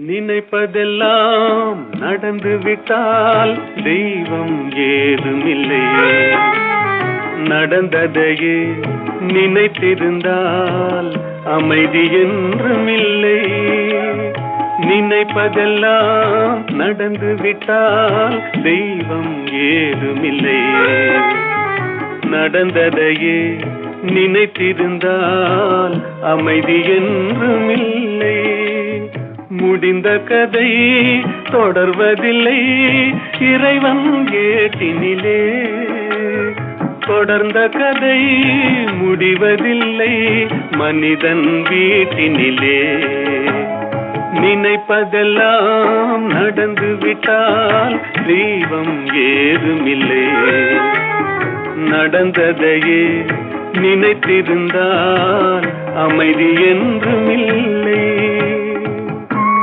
நினைப்பதெல்லாம் நடந்து விட்டால் தெய்வம் ஏதுமில்லை. நடந்ததையே நினைத்திருந்தால் அமைதி என்றும் இல்லை. நினைப்பதெல்லாம் நடந்து விட்டால் தெய்வம் ஏதுமில்லை. நடந்ததையே நினைத்திருந்தால் அமைதி என்றும் இல்லை. முடிந்த கதை தொடர்வதில்லை இறைவன் ஏட்டினிலே. தொடர்ந்த கதை முடிவதில்லை மனிதன் வீட்டினிலே. நினைப்பதெல்லாம் நடந்து விட்டால் தெய்வம் ஏதுமில்லை. நடந்ததையே நினைத்திருந்தால் அமைதி என்றும் இல்லை.